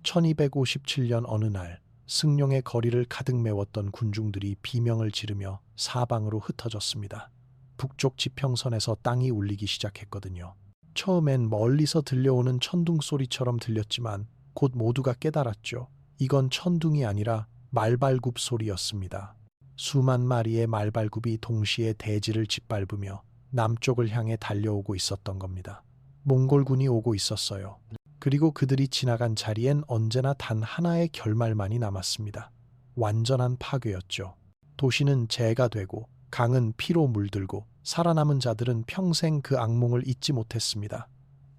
1257년 어느 날 승룡의 거리를 가득 메웠던 군중들이 비명을 지르며 사방으로 흩어졌습니다. 북쪽 지평선에서 땅이 울리기 시작했거든요. 처음엔 멀리서 들려오는 천둥 소리처럼 들렸지만 곧 모두가 깨달았죠. 이건 천둥이 아니라 말발굽 소리였습니다. 수만 마리의 말발굽이 동시에 대지를 짓밟으며 남쪽을 향해 달려오고 있었던 겁니다. 몽골군이 오고 있었어요. 그리고 그들이 지나간 자리엔 언제나 단 하나의 결말만이 남았습니다. 완전한 파괴였죠. 도시는 재가 되고 강은 피로 물들고 살아남은 자들은 평생 그 악몽을 잊지 못했습니다.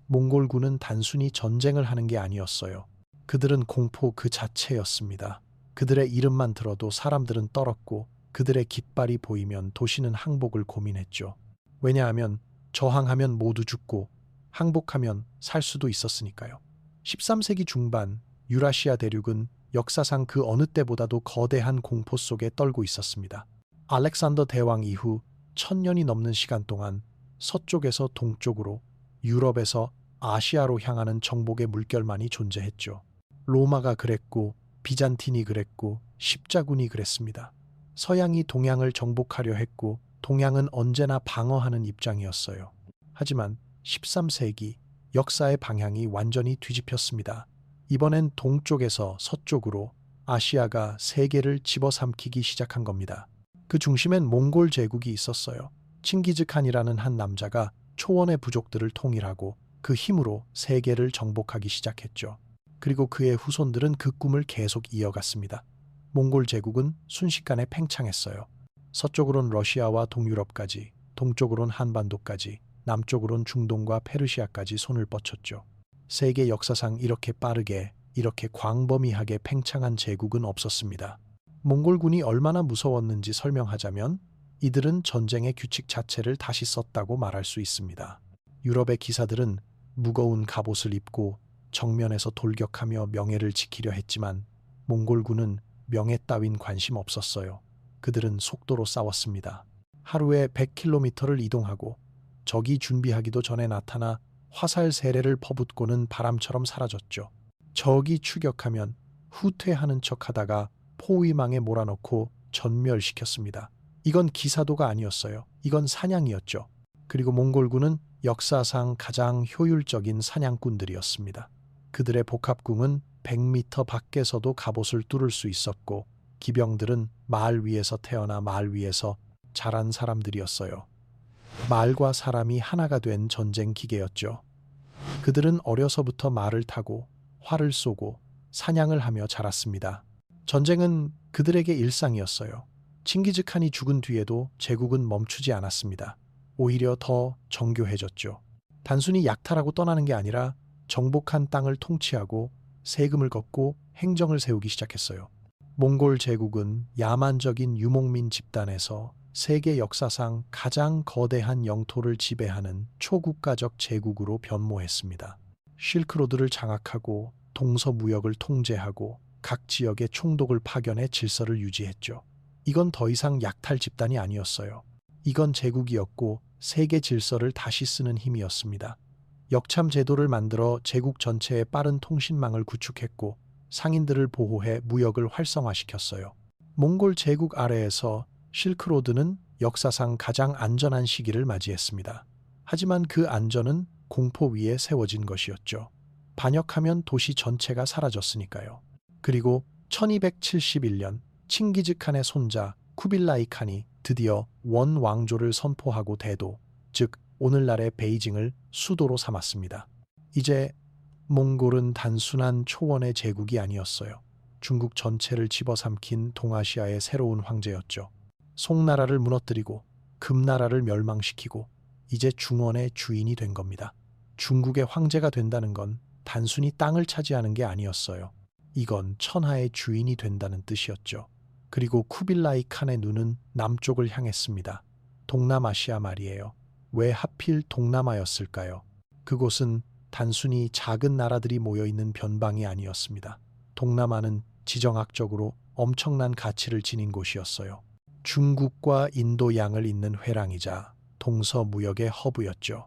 몽골군은 단순히 전쟁을 하는 게 아니었어요. 그들은 공포 그 자체였습니다. 그들의 이름만 들어도 사람들은 떨었고 그들의 깃발이 보이면 도시는 항복을 고민했죠. 왜냐하면 저항하면 모두 죽고 항복하면 살 수도 있었으니까요. 13세기 중반 유라시아 대륙은 역사상 그 어느 때보다도 거대한 공포 속에 떨고 있었습니다. 알렉산더 대왕 이후 1000년이 넘는 시간 동안 서쪽에서 동쪽으로, 유럽에서 아시아로 향하는 정복의 물결만이 존재했죠. 로마가 그랬고 비잔틴이 그랬고 십자군이 그랬습니다. 서양이 동양을 정복하려 했고 동양은 언제나 방어하는 입장이었어요. 하지만 13세기 역사의 방향이 완전히 뒤집혔습니다. 이번엔 동쪽에서 서쪽으로 아시아가 세계를 집어삼키기 시작한 겁니다. 그 중심엔 몽골 제국이 있었어요. 칭기즈칸이라는 한 남자가 초원의 부족들을 통일하고 그 힘으로 세계를 정복하기 시작했죠. 그리고 그의 후손들은 그 꿈을 계속 이어갔습니다. 몽골 제국은 순식간에 팽창했어요. 서쪽으론 러시아와 동유럽까지, 동쪽으론 한반도까지, 남쪽으론 중동과 페르시아까지 손을 뻗쳤죠. 세계 역사상 이렇게 빠르게, 이렇게 광범위하게 팽창한 제국은 없었습니다. 몽골군이 얼마나 무서웠는지 설명하자면 이들은 전쟁의 규칙 자체를 다시 썼다고 말할 수 있습니다. 유럽의 기사들은 무거운 갑옷을 입고 정면에서 돌격하며 명예를 지키려 했지만 몽골군은 명예 따윈 관심 없었어요. 그들은 속도로 싸웠습니다. 하루에 100km를 이동하고 적이 준비하기도 전에 나타나 화살 세례를 퍼붓고는 바람처럼 사라졌죠. 적이 추격하면 후퇴하는 척하다가 포위망에 몰아넣고 전멸시켰습니다. 이건 기사도가 아니었어요. 이건 사냥이었죠. 그리고 몽골군은 역사상 가장 효율적인 사냥꾼들이었습니다. 그들의 복합궁은 100m 밖에서도 갑옷을 뚫을 수 있었고 기병들은 말 위에서 태어나 말 위에서 자란 사람들이었어요. 말과 사람이 하나가 된 전쟁 기계였죠. 그들은 어려서부터 말을 타고 활을 쏘고 사냥을 하며 자랐습니다. 전쟁은 그들에게 일상이었어요. 칭기즈칸이 죽은 뒤에도 제국은 멈추지 않았습니다. 오히려 더 정교해졌죠. 단순히 약탈하고 떠나는 게 아니라 정복한 땅을 통치하고 세금을 걷고 행정을 세우기 시작했어요. 몽골 제국은 야만적인 유목민 집단에서 세계 역사상 가장 거대한 영토를 지배하는 초국가적 제국으로 변모했습니다. 실크로드를 장악하고 동서무역을 통제하고 각 지역의 총독을 파견해 질서를 유지했죠. 이건 더 이상 약탈 집단이 아니었어요. 이건 제국이었고 세계 질서를 다시 쓰는 힘이었습니다. 역참 제도를 만들어 제국 전체에 빠른 통신망을 구축했고 상인들을 보호해 무역을 활성화시켰어요. 몽골 제국 아래에서 실크로드는 역사상 가장 안전한 시기를 맞이했습니다. 하지만 그 안전은 공포 위에 세워진 것이었죠. 반역하면 도시 전체가 사라졌으니까요. 그리고 1271년 칭기즈칸의 손자 쿠빌라이 칸이 드디어 원왕조를 선포하고 대도, 즉 오늘날의 베이징을 수도로 삼았습니다. 이제 몽골은 단순한 초원의 제국이 아니었어요. 중국 전체를 집어삼킨 동아시아의 새로운 황제였죠. 송나라를 무너뜨리고 금나라를 멸망시키고 이제 중원의 주인이 된 겁니다. 중국의 황제가 된다는 건 단순히 땅을 차지하는 게 아니었어요. 이건 천하의 주인이 된다는 뜻이었죠. 그리고 쿠빌라이 칸의 눈은 남쪽을 향했습니다. 동남아시아 말이에요. 왜 하필 동남아였을까요? 그곳은 단순히 작은 나라들이 모여있는 변방이 아니었습니다. 동남아는 지정학적으로 엄청난 가치를 지닌 곳이었어요. 중국과 인도 양을 잇는 회랑이자 동서무역의 허브였죠.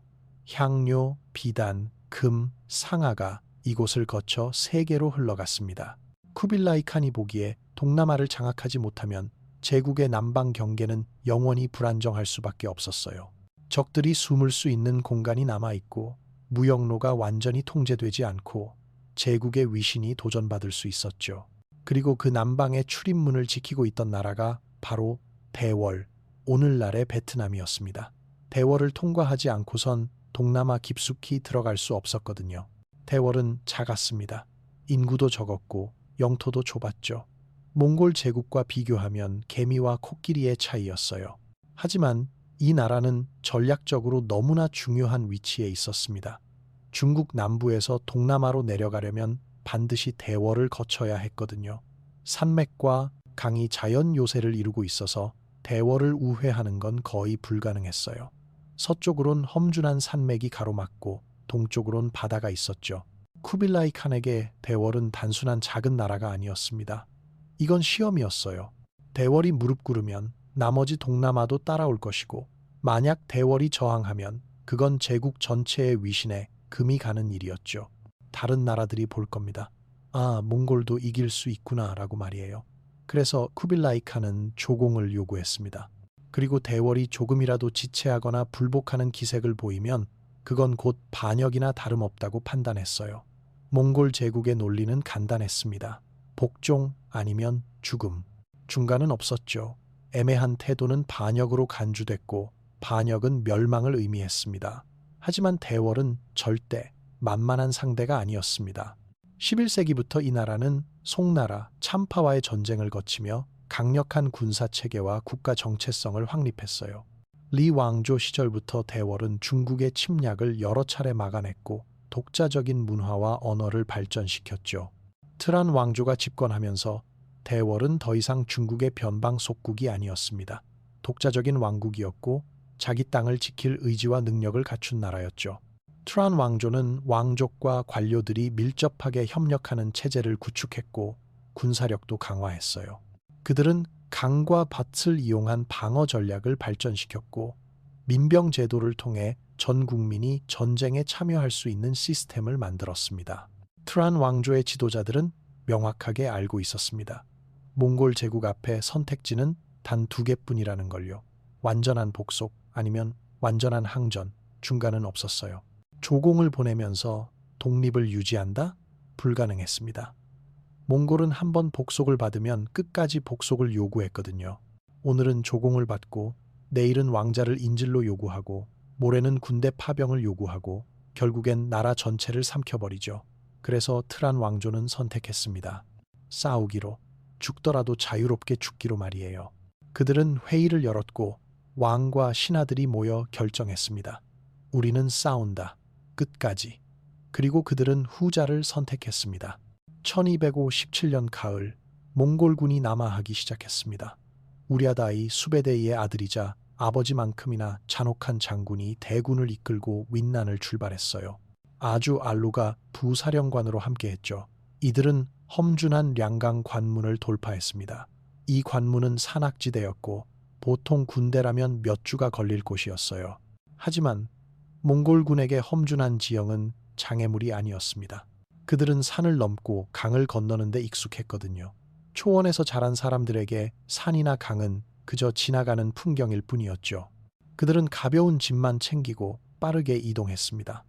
향료, 비단, 금, 상아가 이곳을 거쳐 세계로 흘러갔습니다. 쿠빌라이 칸이 보기에 동남아를 장악하지 못하면 제국의 남방 경계는 영원히 불안정할 수밖에 없었어요. 적들이 숨을 수 있는 공간이 남아있고 무역로가 완전히 통제되지 않고 제국의 위신이 도전받을 수 있었죠. 그리고 그 남방의 출입문을 지키고 있던 나라가 바로 대월, 오늘날의 베트남이었습니다. 대월을 통과하지 않고선 동남아 깊숙이 들어갈 수 없었거든요. 대월은 작았습니다. 인구도 적었고 영토도 좁았죠. 몽골 제국과 비교하면 개미와 코끼리의 차이였어요. 하지만 이 나라는 전략적으로 너무나 중요한 위치에 있었습니다. 중국 남부에서 동남아로 내려가려면 반드시 대월을 거쳐야 했거든요. 산맥과 강이 자연 요새를 이루고 있어서 대월을 우회하는 건 거의 불가능했어요. 서쪽으론 험준한 산맥이 가로막고 동쪽으론 바다가 있었죠. 쿠빌라이 칸에게 대월은 단순한 작은 나라가 아니었습니다. 이건 시험이었어요. 대월이 무릎 꿇으면 나머지 동남아도 따라올 것이고 만약 대월이 저항하면 그건 제국 전체의 위신에 금이 가는 일이었죠. 다른 나라들이 볼 겁니다. 아, 몽골도 이길 수 있구나 라고 말이에요. 그래서 쿠빌라이 칸은 조공을 요구했습니다. 그리고 대월이 조금이라도 지체하거나 불복하는 기색을 보이면 그건 곧 반역이나 다름없다고 판단했어요. 몽골 제국의 논리는 간단했습니다. 복종 아니면 죽음. 중간은 없었죠. 애매한 태도는 반역으로 간주됐고 반역은 멸망을 의미했습니다. 하지만 대월은 절대 만만한 상대가 아니었습니다. 11세기부터 이 나라는 송나라, 참파와의 전쟁을 거치며 강력한 군사체계와 국가 정체성을 확립했어요. 리 왕조 시절부터 대월은 중국의 침략을 여러 차례 막아냈고 독자적인 문화와 언어를 발전시켰죠. 트란 왕조가 집권하면서 대월은 더 이상 중국의 변방 속국이 아니었습니다. 독자적인 왕국이었고 자기 땅을 지킬 의지와 능력을 갖춘 나라였죠. 트란 왕조는 왕족과 관료들이 밀접하게 협력하는 체제를 구축했고 군사력도 강화했어요. 그들은 강과 밭을 이용한 방어 전략을 발전시켰고 민병 제도를 통해 전 국민이 전쟁에 참여할 수 있는 시스템을 만들었습니다. 트란 왕조의 지도자들은 명확하게 알고 있었습니다. 몽골 제국 앞에 선택지는 단 두 개뿐이라는 걸요. 완전한 복속 아니면 완전한 항전, 중간은 없었어요. 조공을 보내면서 독립을 유지한다? 불가능했습니다. 몽골은 한번 복속을 받으면 끝까지 복속을 요구했거든요. 오늘은 조공을 받고 내일은 왕자를 인질로 요구하고 모레는 군대 파병을 요구하고 결국엔 나라 전체를 삼켜버리죠. 그래서 트란 왕조는 선택했습니다. 싸우기로, 죽더라도 자유롭게 죽기로 말이에요. 그들은 회의를 열었고 왕과 신하들이 모여 결정했습니다. 우리는 싸운다. 끝까지. 그리고 그들은 후자를 선택했습니다. 1257년 가을, 몽골군이 남하하기 시작했습니다. 우랴다이 수베데이의 아들이자 아버지만큼이나 잔혹한 장군이 대군을 이끌고 윈난을 출발했어요. 아주 알루가 부사령관으로 함께했죠. 이들은 험준한 량강 관문을 돌파했습니다. 이 관문은 산악지대였고 보통 군대라면 몇 주가 걸릴 곳이었어요. 하지만 몽골군에게 험준한 지형은 장애물이 아니었습니다. 그들은 산을 넘고 강을 건너는 데 익숙했거든요. 초원에서 자란 사람들에게 산이나 강은 그저 지나가는 풍경일 뿐이었죠. 그들은 가벼운 짐만 챙기고 빠르게 이동했습니다.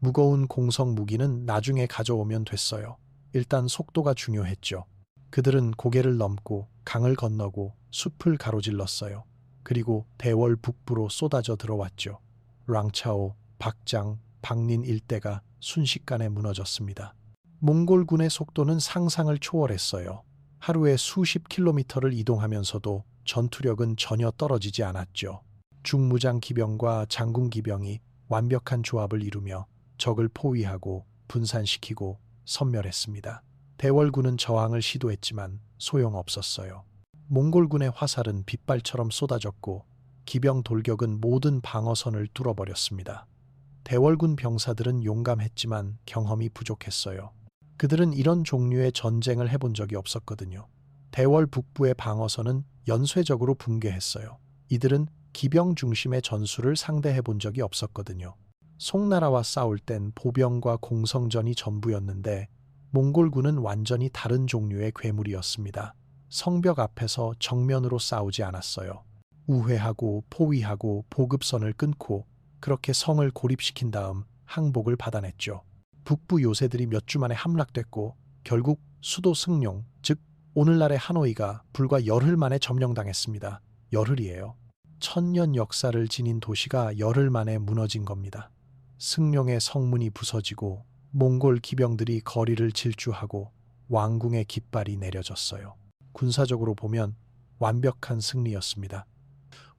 무거운 공성 무기는 나중에 가져오면 됐어요. 일단 속도가 중요했죠. 그들은 고개를 넘고 강을 건너고 숲을 가로질렀어요. 그리고 대월 북부로 쏟아져 들어왔죠. 랑차오, 박장, 박린 일대가 순식간에 무너졌습니다. 몽골군의 속도는 상상을 초월했어요. 하루에 수십 킬로미터를 이동하면서도 전투력은 전혀 떨어지지 않았죠. 중무장 기병과 장군 기병이 완벽한 조합을 이루며 적을 포위하고 분산시키고 섬멸했습니다. 대월군은 저항을 시도했지만 소용없었어요. 몽골군의 화살은 빗발처럼 쏟아졌고 기병 돌격은 모든 방어선을 뚫어버렸습니다. 대월군 병사들은 용감했지만 경험이 부족했어요. 그들은 이런 종류의 전쟁을 해본 적이 없었거든요. 대월 북부의 방어선은 연쇄적으로 붕괴했어요. 이들은 기병 중심의 전술을 상대해 본 적이 없었거든요. 송나라와 싸울 땐 보병과 공성전이 전부였는데 몽골군은 완전히 다른 종류의 괴물이었습니다. 성벽 앞에서 정면으로 싸우지 않았어요. 우회하고 포위하고 보급선을 끊고 그렇게 성을 고립시킨 다음 항복을 받아냈죠. 북부 요새들이 몇 주 만에 함락됐고 결국 수도 승룡, 즉 오늘날의 하노이가 불과 열흘 만에 점령당했습니다. 열흘이에요. 천년 역사를 지닌 도시가 열흘 만에 무너진 겁니다. 승룡의 성문이 부서지고 몽골 기병들이 거리를 질주하고 왕궁의 깃발이 내려졌어요. 군사적으로 보면 완벽한 승리였습니다.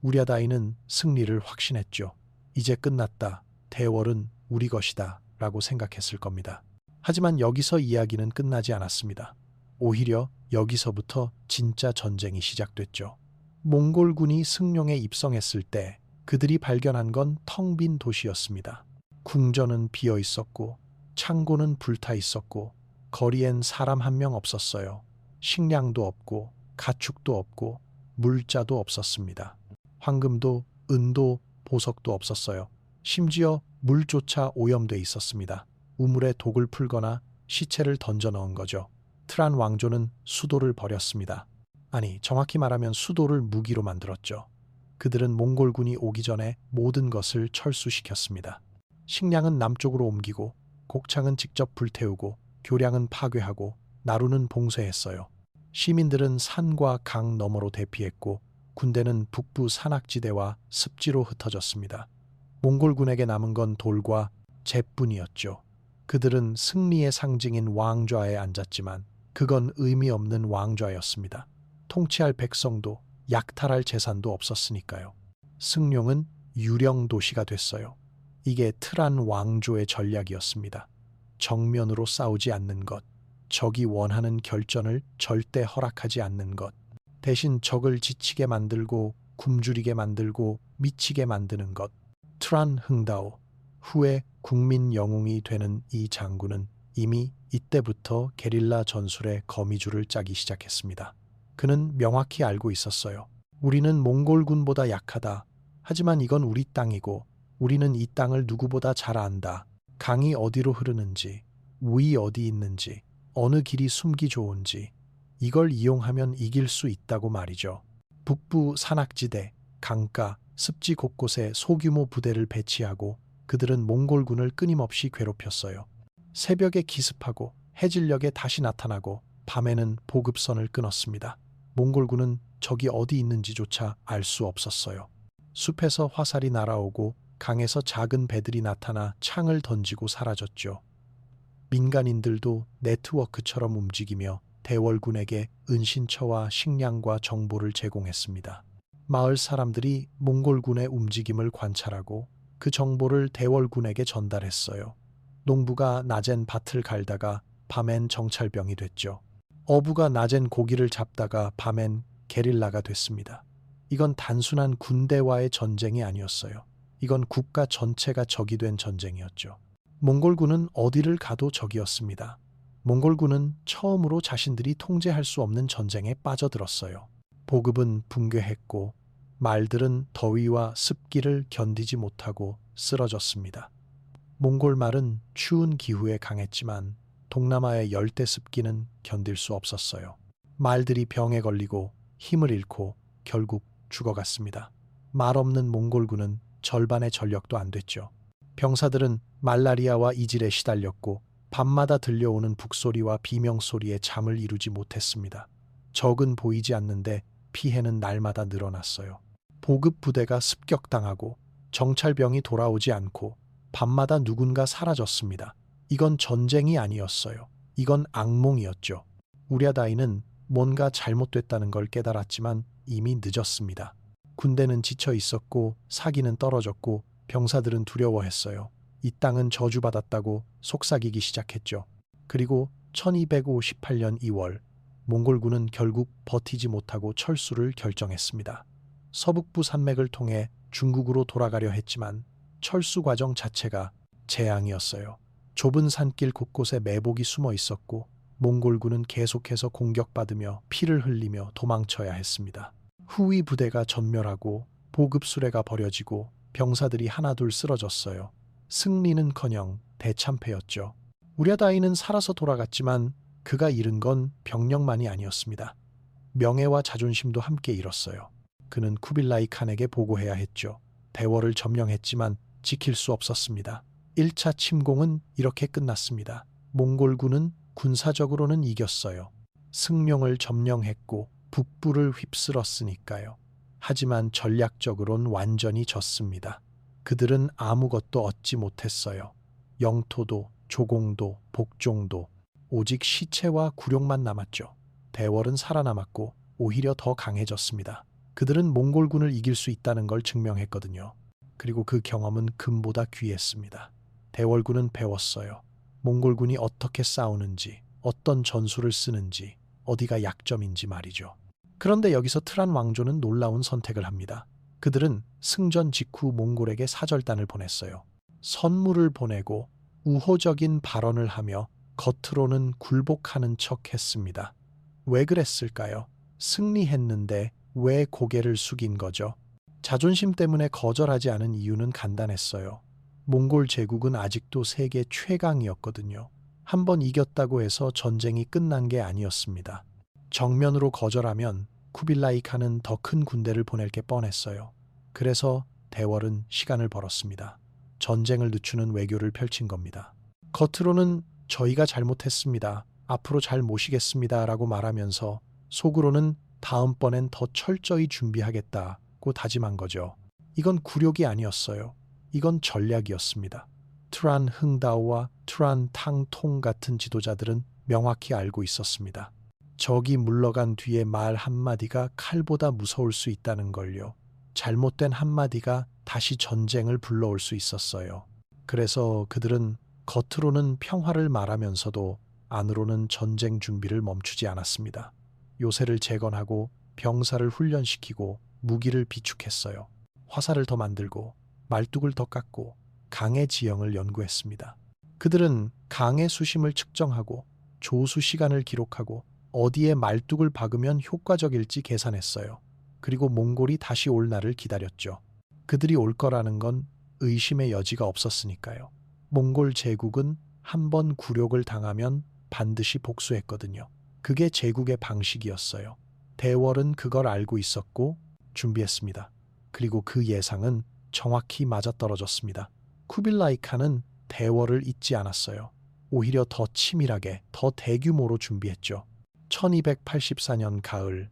우랴다이는 승리를 확신했죠. 이제 끝났다. 대월은 우리 것이다. 라고 생각했을 겁니다. 하지만 여기서 이야기는 끝나지 않았습니다. 오히려 여기서부터 진짜 전쟁이 시작됐죠. 몽골군이 승룡에 입성했을 때 그들이 발견한 건 텅 빈 도시였습니다. 궁전은 비어 있었고 창고는 불타 있었고 거리엔 사람 한 명 없었어요. 식량도 없고 가축도 없고 물자도 없었습니다. 황금도 은도 보석도 없었어요. 심지어 물조차 오염돼 있었습니다. 우물에 독을 풀거나 시체를 던져 넣은 거죠. 트란 왕조는 수도를 버렸습니다. 아니, 정확히 말하면 수도를 무기로 만들었죠. 그들은 몽골군이 오기 전에 모든 것을 철수시켰습니다. 식량은 남쪽으로 옮기고 곡창은 직접 불태우고 교량은 파괴하고 나루는 봉쇄했어요. 시민들은 산과 강 너머로 대피했고 군대는 북부 산악지대와 습지로 흩어졌습니다. 몽골군에게 남은 건 돌과 재뿐이었죠. 그들은 승리의 상징인 왕좌에 앉았지만 그건 의미 없는 왕좌였습니다. 통치할 백성도 약탈할 재산도 없었으니까요. 승룡은 유령 도시가 됐어요. 이게 트란 왕조의 전략이었습니다. 정면으로 싸우지 않는 것, 적이 원하는 결전을 절대 허락하지 않는 것, 대신 적을 지치게 만들고 굶주리게 만들고 미치게 만드는 것. 트란 흥다오, 후에 국민 영웅이 되는 이 장군은 이미 이때부터 게릴라 전술의 거미줄을 짜기 시작했습니다. 그는 명확히 알고 있었어요. 우리는 몽골군보다 약하다. 하지만 이건 우리 땅이고 우리는 이 땅을 누구보다 잘 안다. 강이 어디로 흐르는지, 우이 어디 있는지, 어느 길이 숨기 좋은지 이걸 이용하면 이길 수 있다고 말이죠. 북부 산악지대, 강가, 습지 곳곳에 소규모 부대를 배치하고 그들은 몽골군을 끊임없이 괴롭혔어요. 새벽에 기습하고 해질녘에 다시 나타나고 밤에는 보급선을 끊었습니다. 몽골군은 적이 어디 있는지조차 알 수 없었어요. 숲에서 화살이 날아오고 강에서 작은 배들이 나타나 창을 던지고 사라졌죠. 민간인들도 네트워크처럼 움직이며 대월군에게 은신처와 식량과 정보를 제공했습니다. 마을 사람들이 몽골군의 움직임을 관찰하고 그 정보를 대월군에게 전달했어요. 농부가 낮엔 밭을 갈다가 밤엔 정찰병이 됐죠. 어부가 낮엔 고기를 잡다가 밤엔 게릴라가 됐습니다. 이건 단순한 군대와의 전쟁이 아니었어요. 이건 국가 전체가 적이 된 전쟁이었죠. 몽골군은 어디를 가도 적이었습니다. 몽골군은 처음으로 자신들이 통제할 수 없는 전쟁에 빠져들었어요. 보급은 붕괴했고 말들은 더위와 습기를 견디지 못하고 쓰러졌습니다. 몽골 말은 추운 기후에 강했지만 동남아의 열대 습기는 견딜 수 없었어요. 말들이 병에 걸리고 힘을 잃고 결국 죽어갔습니다. 말 없는 몽골군은 절반의 전력도 안 됐죠. 병사들은 말라리아와 이질에 시달렸고 밤마다 들려오는 북소리와 비명소리에 잠을 이루지 못했습니다. 적은 보이지 않는데 피해는 날마다 늘어났어요. 보급 부대가 습격당하고 정찰병이 돌아오지 않고 밤마다 누군가 사라졌습니다. 이건 전쟁이 아니었어요. 이건 악몽이었죠. 우랴다이는 뭔가 잘못됐다는 걸 깨달았지만 이미 늦었습니다. 군대는 지쳐 있었고 사기는 떨어졌고 병사들은 두려워했어요. 이 땅은 저주받았다고 속삭이기 시작했죠. 그리고 1258년 2월 몽골군은 결국 버티지 못하고 철수를 결정했습니다. 서북부 산맥을 통해 중국으로 돌아가려 했지만 철수 과정 자체가 재앙이었어요. 좁은 산길 곳곳에 매복이 숨어 있었고 몽골군은 계속해서 공격받으며 피를 흘리며 도망쳐야 했습니다. 후위 부대가 전멸하고 보급 수레가 버려지고 병사들이 하나둘 쓰러졌어요. 승리는커녕 대참패였죠. 우랴다이는 살아서 돌아갔지만 그가 잃은 건 병력만이 아니었습니다. 명예와 자존심도 함께 잃었어요. 그는 쿠빌라이 칸에게 보고해야 했죠. 대궐을 점령했지만 지킬 수 없었습니다. 1차 침공은 이렇게 끝났습니다. 몽골군은 군사적으로는 이겼어요. 승룡을 점령했고 북부를 휩쓸었으니까요. 하지만 전략적으론 완전히 졌습니다. 그들은 아무것도 얻지 못했어요. 영토도 조공도 복종도 오직 시체와 굴욕만 남았죠. 대궐은 살아남았고 오히려 더 강해졌습니다. 그들은 몽골군을 이길 수 있다는 걸 증명했거든요. 그리고 그 경험은 금보다 귀했습니다. 대궐군은 배웠어요. 몽골군이 어떻게 싸우는지, 어떤 전술을 쓰는지, 어디가 약점인지 말이죠. 그런데 여기서 트란 왕조는 놀라운 선택을 합니다. 그들은 승전 직후 몽골에게 사절단을 보냈어요. 선물을 보내고 우호적인 발언을 하며 겉으로는 굴복하는 척 했습니다. 왜 그랬을까요? 승리했는데 왜 고개를 숙인 거죠? 자존심 때문에 거절하지 않은 이유는 간단했어요. 몽골 제국은 아직도 세계 최강이었거든요. 한번 이겼다고 해서 전쟁이 끝난 게 아니었습니다. 정면으로 거절하면 쿠빌라이 칸은 더 큰 군대를 보낼 게 뻔했어요. 그래서 대궐은 시간을 벌었습니다. 전쟁을 늦추는 외교를 펼친 겁니다. 겉으로는 저희가 잘못했습니다. 앞으로 잘 모시겠습니다. 라고 말하면서 속으로는 다음번엔 더 철저히 준비하겠다고 다짐한 거죠. 이건 굴욕이 아니었어요. 이건 전략이었습니다. 트란 흥다오와 트란 탕통 같은 지도자들은 명확히 알고 있었습니다. 적이 물러간 뒤에 말 한마디가 칼보다 무서울 수 있다는 걸요. 잘못된 한마디가 다시 전쟁을 불러올 수 있었어요. 그래서 그들은 겉으로는 평화를 말하면서도 안으로는 전쟁 준비를 멈추지 않았습니다. 요새를 재건하고 병사를 훈련시키고 무기를 비축했어요. 화살을 더 만들고 말뚝을 더 깎고 강의 지형을 연구했습니다. 그들은 강의 수심을 측정하고 조수 시간을 기록하고 어디에 말뚝을 박으면 효과적일지 계산했어요. 그리고 몽골이 다시 올 날을 기다렸죠. 그들이 올 거라는 건 의심의 여지가 없었으니까요. 몽골 제국은 한 번 굴욕을 당하면 반드시 복수했거든요. 그게 제국의 방식이었어요. 대궐은 그걸 알고 있었고 준비했습니다. 그리고 그 예상은 정확히 맞아떨어졌습니다. 쿠빌라이 칸은 대궐을 잊지 않았어요. 오히려 더 치밀하게, 더 대규모로 준비했죠. 1284년 가을,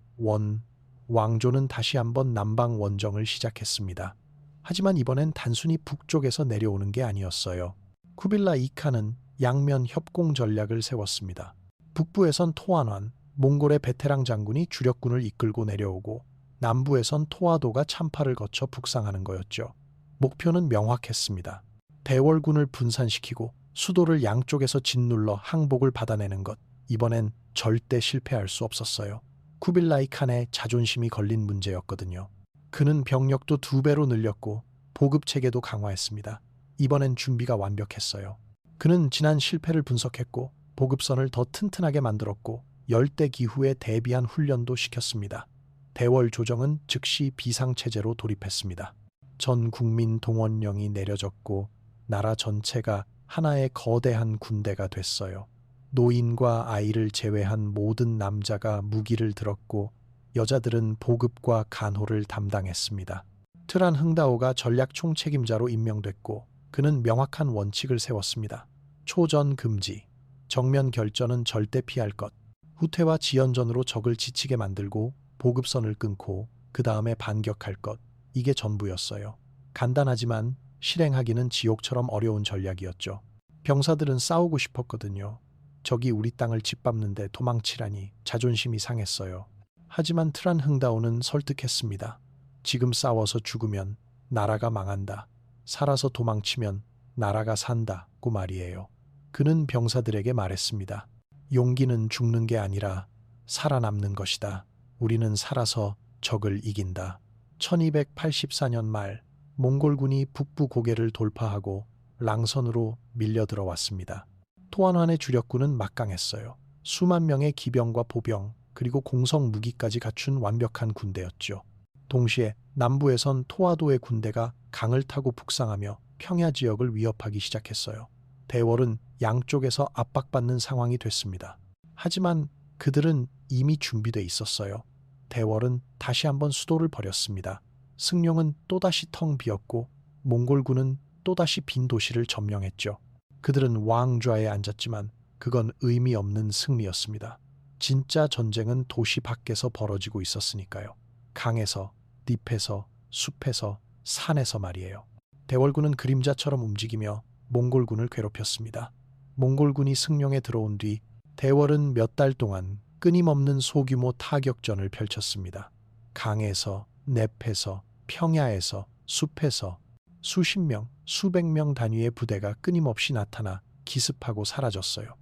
왕조는 다시 한번 남방 원정을 시작했습니다. 하지만 이번엔 단순히 북쪽에서 내려오는 게 아니었어요. 쿠빌라이 칸은 양면 협공 전략을 세웠습니다. 북부에선 토안환, 몽골의 베테랑 장군이 주력군을 이끌고 내려오고 남부에선 토아도가 참파를 거쳐 북상하는 거였죠. 목표는 명확했습니다. 대궐군을 분산시키고 수도를 양쪽에서 짓눌러 항복을 받아내는 것. 이번엔 절대 실패할 수 없었어요. 쿠빌라이 칸의 자존심이 걸린 문제였거든요. 그는 병력도 2배로 늘렸고 보급 체계도 강화했습니다. 이번엔 준비가 완벽했어요. 그는 지난 실패를 분석했고 보급선을 더 튼튼하게 만들었고 열대 기후에 대비한 훈련도 시켰습니다. 대궐 조정은 즉시 비상체제로 돌입했습니다. 전 국민 동원령이 내려졌고 나라 전체가 하나의 거대한 군대가 됐어요. 노인과 아이를 제외한 모든 남자가 무기를 들었고 여자들은 보급과 간호를 담당했습니다. 트란 흥다오가 전략 총책임자로 임명됐고 그는 명확한 원칙을 세웠습니다. 초전 금지, 정면 결전은 절대 피할 것, 후퇴와 지연전으로 적을 지치게 만들고 보급선을 끊고 그 다음에 반격할 것, 이게 전부였어요. 간단하지만 실행하기는 지옥처럼 어려운 전략이었죠. 병사들은 싸우고 싶었거든요. 적이 우리 땅을 짓밟는데 도망치라니 자존심이 상했어요. 하지만 트란 흥다오는 설득했습니다. 지금 싸워서 죽으면 나라가 망한다. 살아서 도망치면 나라가 산다고 말이에요. 그는 병사들에게 말했습니다. 용기는 죽는 게 아니라 살아남는 것이다. 우리는 살아서 적을 이긴다. 1284년 말 몽골군이 북부 고개를 돌파하고 랑선으로 밀려 들어왔습니다. 토안환의 주력군은 막강했어요. 수만 명의 기병과 보병 그리고 공성 무기까지 갖춘 완벽한 군대였죠. 동시에 남부에선 토아도의 군대가 강을 타고 북상하며 평야 지역을 위협하기 시작했어요. 대월은 양쪽에서 압박받는 상황이 됐습니다. 하지만 그들은 이미 준비돼 있었어요. 대월은 다시 한번 수도를 버렸습니다. 승룡은 또다시 텅 비었고 몽골군은 또다시 빈 도시를 점령했죠. 그들은 왕좌에 앉았지만 그건 의미 없는 승리였습니다. 진짜 전쟁은 도시 밖에서 벌어지고 있었으니까요. 강에서, 늪에서, 숲에서, 산에서 말이에요. 대월군은 그림자처럼 움직이며 몽골군을 괴롭혔습니다. 몽골군이 승룡에 들어온 뒤 대월은 몇 달 동안 끊임없는 소규모 타격전을 펼쳤습니다. 강에서, 늪에서, 평야에서, 숲에서 수십 명, 수백 명 단위의 부대가 끊임없이 나타나 기습하고 사라졌어요.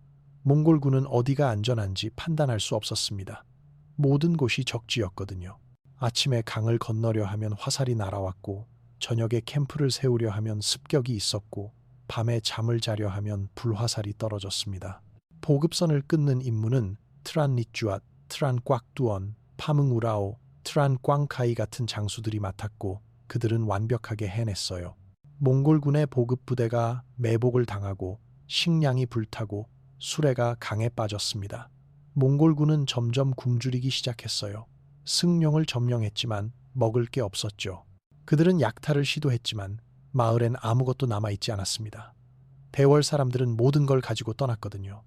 몽골군은 어디가 안전한지 판단할 수 없었습니다. 모든 곳이 적지였거든요. 아침에 강을 건너려 하면 화살이 날아왔고, 저녁에 캠프를 세우려 하면 습격이 있었고, 밤에 잠을 자려 하면 불화살이 떨어졌습니다. 보급선을 끊는 임무는 트란리쭈앗, 트란꽉두언, 파뭉우라오, 트란꽝카이 같은 장수들이 맡았고 그들은 완벽하게 해냈어요. 몽골군의 보급 부대가 매복을 당하고 식량이 불타고 수레가 강에 빠졌습니다. 몽골군은 점점 굶주리기 시작했어요. 승룡을 점령했지만 먹을 게 없었죠. 그들은 약탈을 시도했지만 마을엔 아무것도 남아있지 않았습니다. 대월 사람들은 모든 걸 가지고 떠났거든요.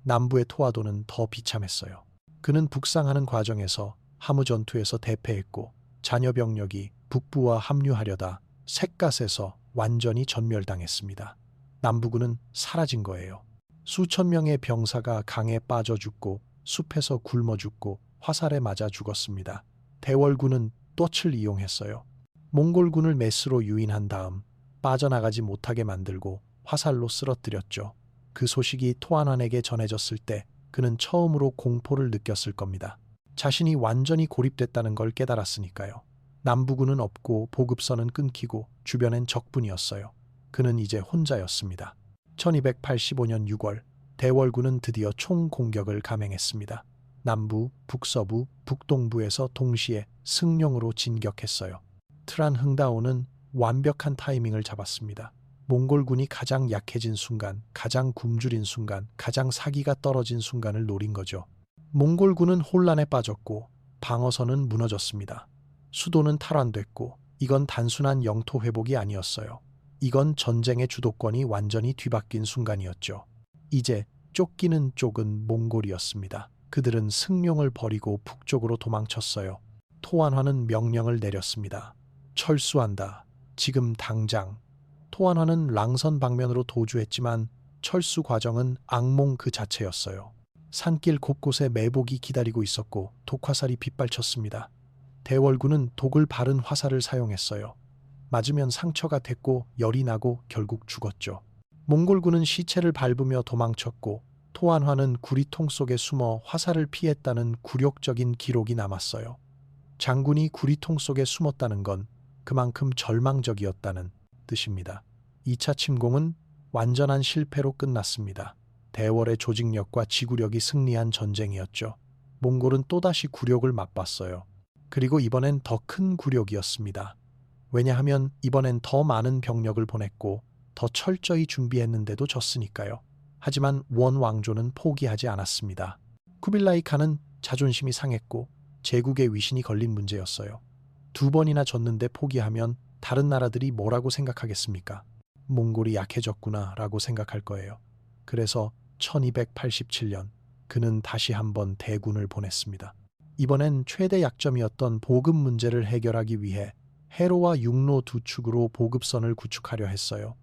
남부의 토아도는 더 비참했어요. 그는 북상하는 과정에서 하무 전투에서 대패했고 잔여 병력이 북부와 합류하려다 셋갓에서 완전히 전멸당했습니다. 남부군은 사라진 거예요. 수천 명의 병사가 강에 빠져 죽고 숲에서 굶어 죽고 화살에 맞아 죽었습니다. 대월군은 돛을 이용했어요. 몽골군을 메스로 유인한 다음 빠져나가지 못하게 만들고 화살로 쓰러뜨렸죠. 그 소식이 토안환에게 전해졌을 때 그는 처음으로 공포를 느꼈을 겁니다. 자신이 완전히 고립됐다는 걸 깨달았으니까요. 남부군은 없고 보급선은 끊기고 주변엔 적군이었어요. 그는 이제 혼자였습니다. 1285년 6월 대월군은 드디어 총공격을 감행했습니다. 남부, 북서부, 북동부에서 동시에 승룡으로 진격했어요. 트란 흥다오는 완벽한 타이밍을 잡았습니다. 몽골군이 가장 약해진 순간, 가장 굶주린 순간, 가장 사기가 떨어진 순간을 노린 거죠. 몽골군은 혼란에 빠졌고 방어선은 무너졌습니다. 수도는 탈환됐고 이건 단순한 영토 회복이 아니었어요. 이건 전쟁의 주도권이 완전히 뒤바뀐 순간이었죠. 이제 쫓기는 쪽은 몽골이었습니다. 그들은 승룡을 버리고 북쪽으로 도망쳤어요. 토안환은 명령을 내렸습니다. 철수한다. 지금 당장. 토안환은 랑선 방면으로 도주했지만 철수 과정은 악몽 그 자체였어요. 산길 곳곳에 매복이 기다리고 있었고 독화살이 빗발쳤습니다. 대월군은 독을 바른 화살을 사용했어요. 맞으면 상처가 됐고 열이 나고 결국 죽었죠. 몽골군은 시체를 밟으며 도망쳤고 토안환은 구리통 속에 숨어 화살을 피했다는 굴욕적인 기록이 남았어요. 장군이 구리통 속에 숨었다는 건 그만큼 절망적이었다는 뜻입니다. 2차 침공은 완전한 실패로 끝났습니다. 대월의 조직력과 지구력이 승리한 전쟁이었죠. 몽골은 또다시 굴욕을 맛봤어요. 그리고 이번엔 더 큰 굴욕이었습니다. 왜냐하면 이번엔 더 많은 병력을 보냈고 더 철저히 준비했는데도 졌으니까요. 하지만 원 왕조는 포기하지 않았습니다. 쿠빌라이 칸은 자존심이 상했고 제국의 위신이 걸린 문제였어요. 2번이나 졌는데 포기하면 다른 나라들이 뭐라고 생각하겠습니까? 몽골이 약해졌구나 라고 생각할 거예요. 그래서 1287년 그는 다시 한번 대군을 보냈습니다. 이번엔 최대 약점이었던 보급 문제를 해결하기 위해 해로와 육로 두 축으로 보급선을 구축하려 했어요.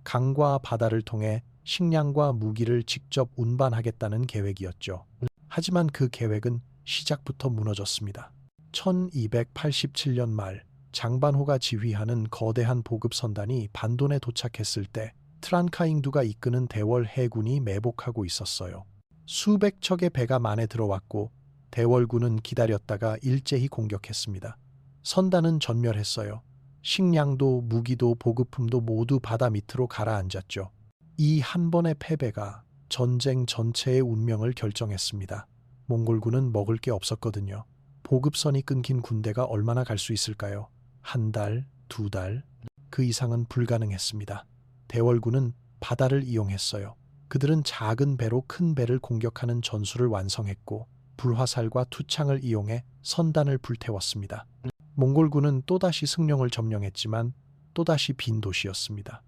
강과 바다를 통해 식량과 무기를 직접 운반하겠다는 계획이었죠. 하지만 그 계획은 시작부터 무너졌습니다. 1287년 말 장반호가 지휘하는 거대한 보급선단이 반돈에 도착했을 때 트란카잉두가 이끄는 대월 해군이 매복하고 있었어요. 수백 척의 배가 만에 들어왔고 대월군은 기다렸다가 일제히 공격했습니다. 선단은 전멸했어요. 식량도 무기도 보급품도 모두 바다 밑으로 가라앉았죠. 이 한 번의 패배가 전쟁 전체의 운명을 결정했습니다. 몽골군은 먹을 게 없었거든요. 보급선이 끊긴 군대가 얼마나 갈 수 있을까요? 한 달, 2달? 그 이상은 불가능했습니다. 대월군은 바다를 이용했어요. 그들은 작은 배로 큰 배를 공격하는 전술을 완성했고 불화살과 투창을 이용해 선단을 불태웠습니다. 몽골군은 또다시 승룡을 점령했지만 또다시 빈 도시였습니다.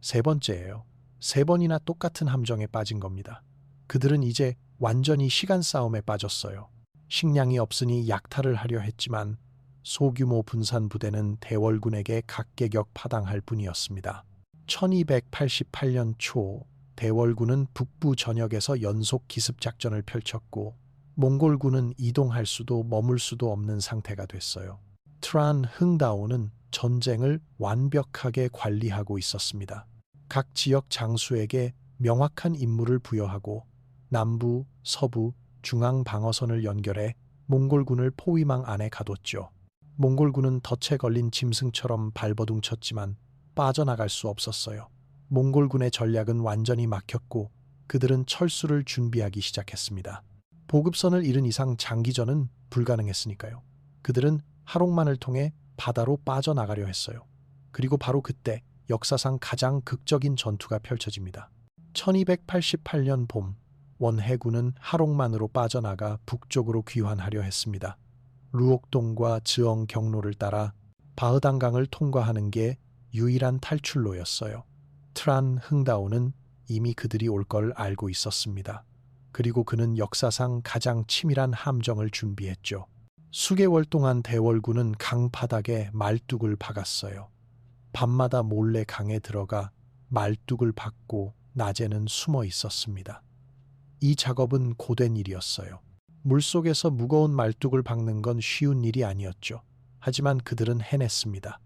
세 번째예요. 세 번이나 똑같은 함정에 빠진 겁니다. 그들은 이제 완전히 시간 싸움에 빠졌어요. 식량이 없으니 약탈을 하려 했지만 소규모 분산 부대는 대월군에게 각계격 파당할 뿐이었습니다. 1288년 초 대월군은 북부 전역에서 연속 기습 작전을 펼쳤고 몽골군은 이동할 수도 머물 수도 없는 상태가 됐어요. 트란 흥다오는 전쟁을 완벽하게 관리하고 있었습니다. 각 지역 장수에게 명확한 임무를 부여하고 남부, 서부, 중앙 방어선을 연결해 몽골군을 포위망 안에 가뒀죠. 몽골군은 덫에 걸린 짐승처럼 발버둥 쳤지만 빠져나갈 수 없었어요. 몽골군의 전략은 완전히 막혔고 그들은 철수를 준비하기 시작했습니다. 보급선을 잃은 이상 장기전은 불가능했으니까요. 그들은 하록만을 통해 바다로 빠져나가려 했어요. 그리고 바로 그때 역사상 가장 극적인 전투가 펼쳐집니다. 1288년 봄, 원해군은 하록만으로 빠져나가 북쪽으로 귀환하려 했습니다. 루옥동과 즈엉 경로를 따라 바흐단강을 통과하는 게 유일한 탈출로였어요. 트란 흥다오는 이미 그들이 올 걸 알고 있었습니다. 그리고 그는 역사상 가장 치밀한 함정을 준비했죠. 수개월 동안 대월군은 강바닥에 말뚝을 박았어요. 밤마다 몰래 강에 들어가 말뚝을 박고 낮에는 숨어 있었습니다. 이 작업은 고된 일이었어요. 물속에서 무거운 말뚝을 박는 건 쉬운 일이 아니었죠. 하지만 그들은 해냈습니다.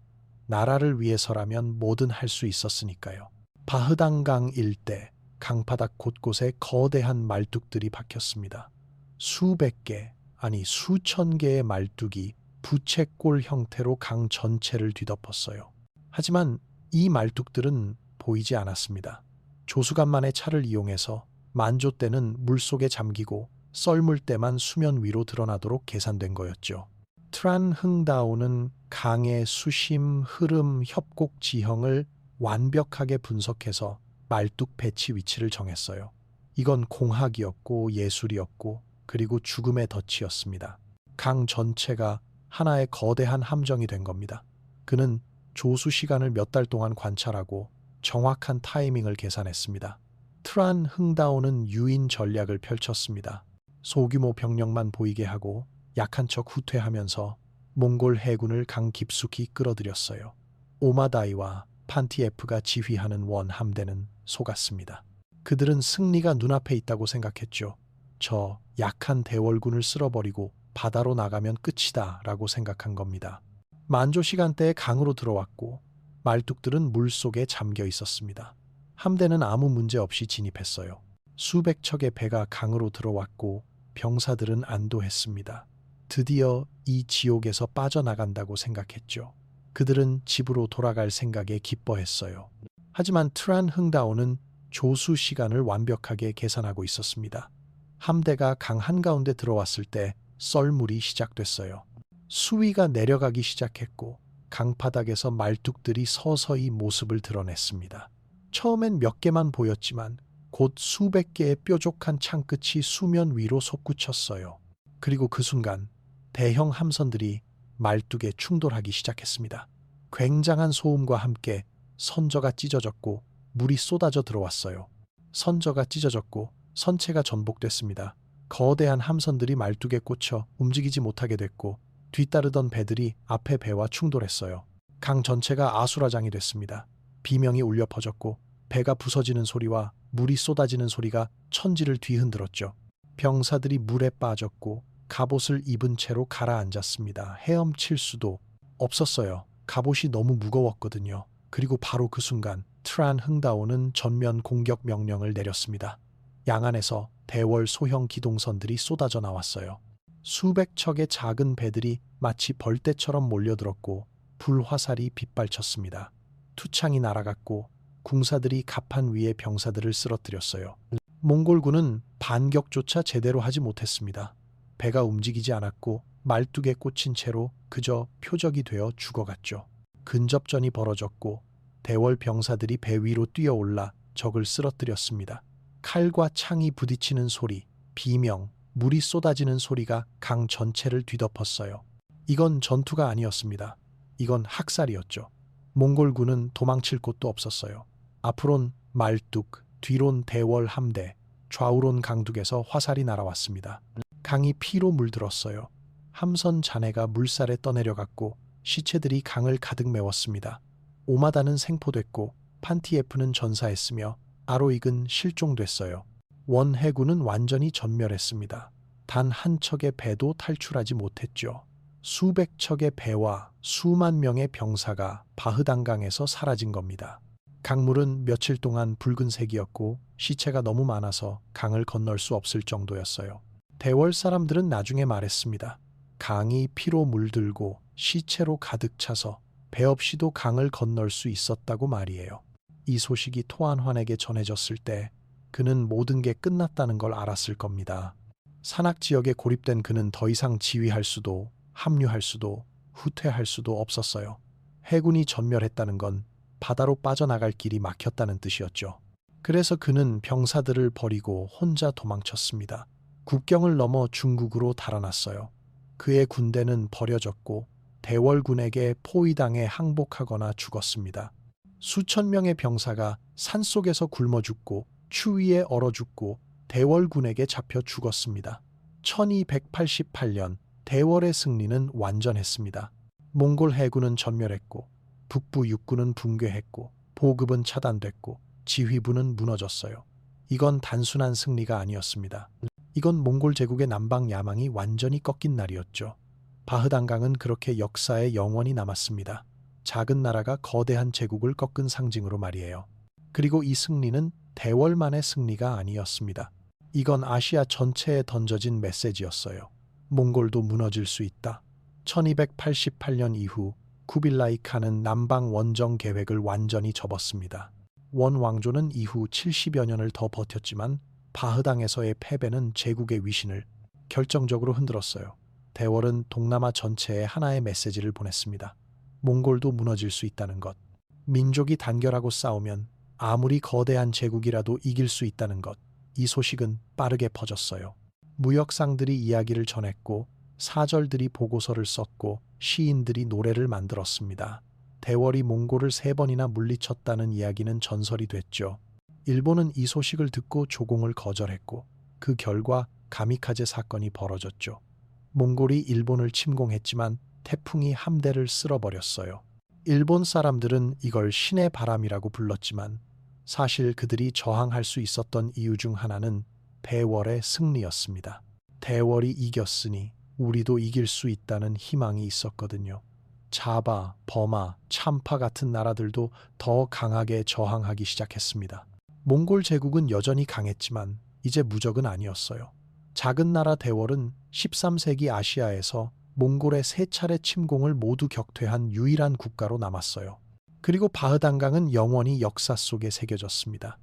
나라를 위해서라면 뭐든 할 수 있었으니까요. 바흐단강 일대 강바닥 곳곳에 거대한 말뚝들이 박혔습니다. 수백 개, 아니 수천 개의 말뚝이 부채꼴 형태로 강 전체를 뒤덮었어요. 하지만 이 말뚝들은 보이지 않았습니다. 조수간만의 차를 이용해서 만조대는 물속에 잠기고 썰물대만 수면 위로 드러나도록 계산된 거였죠. 트란 흥다오는 강의 수심, 흐름, 협곡 지형을 완벽하게 분석해서 말뚝 배치 위치를 정했어요. 이건 공학이었고 예술이었고 그리고 죽음의 덫이었습니다. 강 전체가 하나의 거대한 함정이 된 겁니다. 그는 조수 시간을 몇 달 동안 관찰하고 정확한 타이밍을 계산했습니다. 트란 흥다오는 유인 전략을 펼쳤습니다. 소규모 병력만 보이게 하고 약한 척 후퇴하면서 몽골 해군을 강 깊숙이 끌어들였어요. 오마다이와 판티에프가 지휘하는 원 함대는 속았습니다. 그들은 승리가 눈앞에 있다고 생각했죠. 저 약한 대월군을 쓸어버리고 바다로 나가면 끝이다 라고 생각한 겁니다. 만조 시간대에 강으로 들어왔고 말뚝들은 물속에 잠겨 있었습니다. 함대는 아무 문제 없이 진입했어요. 수백 척의 배가 강으로 들어왔고 병사들은 안도했습니다. 드디어 이 지옥에서 빠져나간다고 생각했죠. 그들은 집으로 돌아갈 생각에 기뻐했어요. 하지만 트란 흥다오는 조수 시간을 완벽하게 계산하고 있었습니다. 함대가 강 한가운데 들어왔을 때 썰물이 시작됐어요. 수위가 내려가기 시작했고 강바닥에서 말뚝들이 서서히 모습을 드러냈습니다. 처음엔 몇 개만 보였지만 곧 수백 개의 뾰족한 창끝이 수면 위로 솟구쳤어요. 그리고 그 순간 대형 함선들이 말뚝에 충돌하기 시작했습니다. 굉장한 소음과 함께 선저가 찢어졌고 물이 쏟아져 들어왔어요. 선저가 찢어졌고 선체가 전복됐습니다. 거대한 함선들이 말뚝에 꽂혀 움직이지 못하게 됐고 뒤따르던 배들이 앞에 배와 충돌했어요. 강 전체가 아수라장이 됐습니다. 비명이 울려 퍼졌고 배가 부서지는 소리와 물이 쏟아지는 소리가 천지를 뒤흔들었죠. 병사들이 물에 빠졌고 갑옷을 입은 채로 가라앉았습니다. 헤엄칠 수도 없었어요. 갑옷이 너무 무거웠거든요. 그리고 바로 그 순간 트란 흥다오는 전면 공격 명령을 내렸습니다. 양안에서 대월 소형 기동선들이 쏟아져 나왔어요. 수백 척의 작은 배들이 마치 벌떼처럼 몰려들었고 불화살이 빗발쳤습니다. 투창이 날아갔고 궁사들이 갑판 위에 병사들을 쓰러뜨렸어요. 몽골군은 반격조차 제대로 하지 못했습니다. 배가 움직이지 않았고 말뚝에 꽂힌 채로 그저 표적이 되어 죽어갔죠. 근접전이 벌어졌고 대월 병사들이 배 위로 뛰어올라 적을 쓰러뜨렸습니다. 칼과 창이 부딪히는 소리, 비명, 물이 쏟아지는 소리가 강 전체를 뒤덮었어요. 이건 전투가 아니었습니다. 이건 학살이었죠. 몽골군은 도망칠 곳도 없었어요. 앞으론 말뚝, 뒤론 대월 함대, 좌우론 강둑에서 화살이 날아왔습니다. 강이 피로 물들었어요. 함선 잔해가 물살에 떠내려갔고 시체들이 강을 가득 메웠습니다. 오마다는 생포됐고 판티에프는 전사했으며 아로익은 실종됐어요. 원해군은 완전히 전멸했습니다. 단 한 척의 배도 탈출하지 못했죠. 수백 척의 배와 수만 명의 병사가 바흐단강에서 사라진 겁니다. 강물은 며칠 동안 붉은색이었고 시체가 너무 많아서 강을 건널 수 없을 정도였어요. 대월 사람들은 나중에 말했습니다. 강이 피로 물들고 시체로 가득 차서 배 없이도 강을 건널 수 있었다고 말이에요. 이 소식이 토안환에게 전해졌을 때 그는 모든 게 끝났다는 걸 알았을 겁니다. 산악 지역에 고립된 그는 더 이상 지휘할 수도 합류할 수도 후퇴할 수도 없었어요. 해군이 전멸했다는 건 바다로 빠져나갈 길이 막혔다는 뜻이었죠. 그래서 그는 병사들을 버리고 혼자 도망쳤습니다. 국경을 넘어 중국으로 달아났어요. 그의 군대는 버려졌고 대월군에게 포위당해 항복하거나 죽었습니다. 수천 명의 병사가 산속에서 굶어 죽고 추위에 얼어 죽고 대월군에게 잡혀 죽었습니다. 1288년 대월의 승리는 완전했습니다. 몽골 해군은 전멸했고 북부 육군은 붕괴했고 보급은 차단됐고 지휘부는 무너졌어요. 이건 단순한 승리가 아니었습니다. 이건 몽골 제국의 남방 야망이 완전히 꺾인 날이었죠. 바흐단강은 그렇게 역사에 영원히 남았습니다. 작은 나라가 거대한 제국을 꺾은 상징으로 말이에요. 그리고 이 승리는 대월만의 승리가 아니었습니다. 이건 아시아 전체에 던져진 메시지였어요. 몽골도 무너질 수 있다. 1288년 이후 쿠빌라이 칸은 남방 원정 계획을 완전히 접었습니다. 원 왕조는 이후 70여 년을 더 버텼지만 바흐당에서의 패배는 제국의 위신을 결정적으로 흔들었어요. 대월은 동남아 전체에 하나의 메시지를 보냈습니다. 몽골도 무너질 수 있다는 것. 민족이 단결하고 싸우면 아무리 거대한 제국이라도 이길 수 있다는 것. 이 소식은 빠르게 퍼졌어요. 무역상들이 이야기를 전했고 사절들이 보고서를 썼고 시인들이 노래를 만들었습니다. 대월이 몽골을 3번이나 물리쳤다는 이야기는 전설이 됐죠. 일본은 이 소식을 듣고 조공을 거절했고 그 결과 가미카제 사건이 벌어졌죠. 몽골이 일본을 침공했지만 태풍이 함대를 쓸어버렸어요. 일본 사람들은 이걸 신의 바람이라고 불렀지만 사실 그들이 저항할 수 있었던 이유 중 하나는 대월의 승리였습니다. 대월이 이겼으니 우리도 이길 수 있다는 희망이 있었거든요. 자바, 버마, 참파 같은 나라들도 더 강하게 저항하기 시작했습니다. 몽골 제국은 여전히 강했지만 이제 무적은 아니었어요. 작은 나라 대월은 13세기 아시아에서 몽골의 3차례 침공을 모두 격퇴한 유일한 국가로 남았어요. 그리고 바흐단강은 영원히 역사 속에 새겨졌습니다.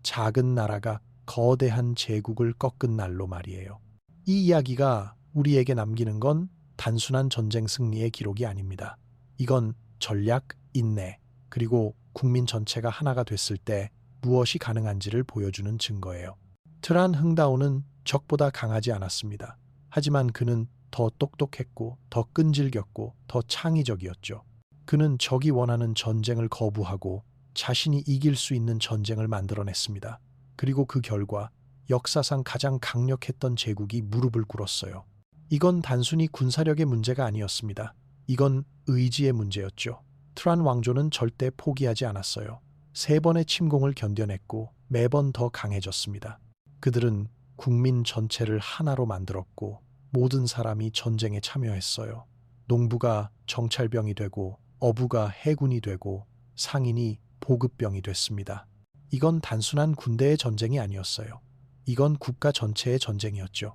작은 나라가 거대한 제국을 꺾은 날로 말이에요. 이 이야기가 우리에게 남기는 건 단순한 전쟁 승리의 기록이 아닙니다. 이건 전략, 인내, 그리고 국민 전체가 하나가 됐을 때 무엇이 가능한지를 보여주는 증거예요. 트란 흥다오는 적보다 강하지 않았습니다. 하지만 그는 더 똑똑했고 더 끈질겼고 더 창의적이었죠. 그는 적이 원하는 전쟁을 거부하고 자신이 이길 수 있는 전쟁을 만들어냈습니다. 그리고 그 결과 역사상 가장 강력했던 제국이 무릎을 꿇었어요. 이건 단순히 군사력의 문제가 아니었습니다. 이건 의지의 문제였죠. 트란 왕조는 절대 포기하지 않았어요. 3번의 침공을 견뎌냈고 매번 더 강해졌습니다. 그들은 국민 전체를 하나로 만들었고 모든 사람이 전쟁에 참여했어요. 농부가 정찰병이 되고 어부가 해군이 되고 상인이 보급병이 됐습니다. 이건 단순한 군대의 전쟁이 아니었어요. 이건 국가 전체의 전쟁이었죠.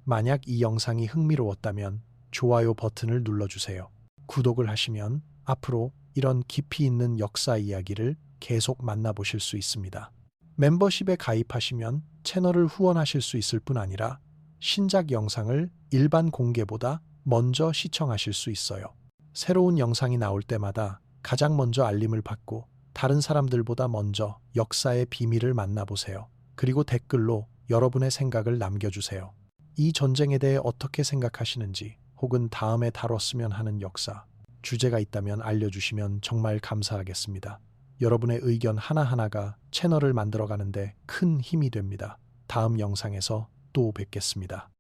만약 이 영상이 흥미로웠다면 좋아요 버튼을 눌러주세요. 구독을 하시면 앞으로 이런 깊이 있는 역사 이야기를 계속 만나보실 수 있습니다. 멤버십에 가입하시면 채널을 후원하실 수 있을 뿐 아니라 신작 영상을 일반 공개보다 먼저 시청하실 수 있어요. 새로운 영상이 나올 때마다 가장 먼저 알림을 받고 다른 사람들보다 먼저 역사의 비밀을 만나보세요. 그리고 댓글로 여러분의 생각을 남겨주세요. 이 전쟁에 대해 어떻게 생각하시는지 혹은 다음에 다뤘으면 하는 역사 주제가 있다면 알려주시면 정말 감사하겠습니다. 여러분의 의견 하나하나가 채널을 만들어가는데 큰 힘이 됩니다. 다음 영상에서 또 뵙겠습니다.